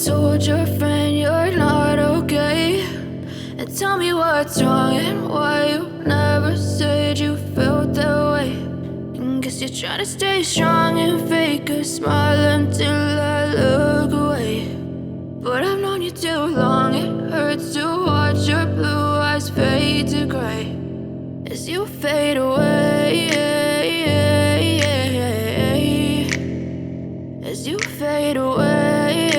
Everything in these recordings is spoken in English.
told your friend you're not okay, and tell me what's wrong and why you never said you felt that way. And guess you're trying to stay strong and fake a smile until I look away. But I've known you too long, it hurts to watch your blue eyes fade to gray as you fade away, as you fade away.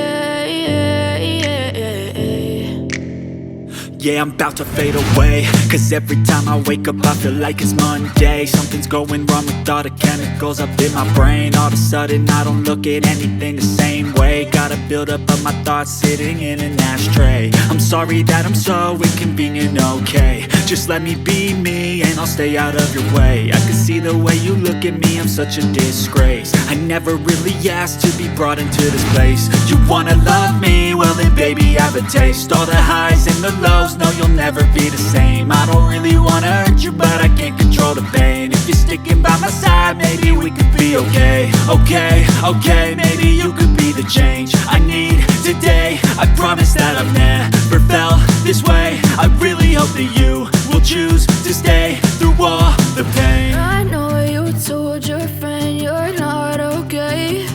Yeah, I'm about to fade away, cause every time I wake up I feel like it's Monday. Something's going wrong with all the chemicals up in my brain. All of a sudden I don't look at anything the same way. Gotta build up of my thoughts sitting in an ashtray. I'm sorry that I'm so inconvenient, okay. Just let me be me and I'll stay out of your way. I can see the way you look at me, I'm such a disgrace. I never really asked to be brought into this place. You wanna love me? Well then baby I have a taste. All the highs and the lows, no you'll never be the same. I don't really wanna hurt you but I can't control the pain. If you're sticking by my side maybe we could be okay. Okay, maybe you could be the change I need today. I promise that I've never felt this way. I really hope that you will choose to stay through all the pain. I know you told your friend you're not okay,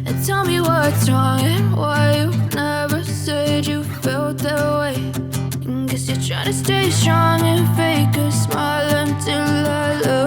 and tell me what's wrong and why you never said you felt that way. And guess you're trying to stay strong and fake a smile until I look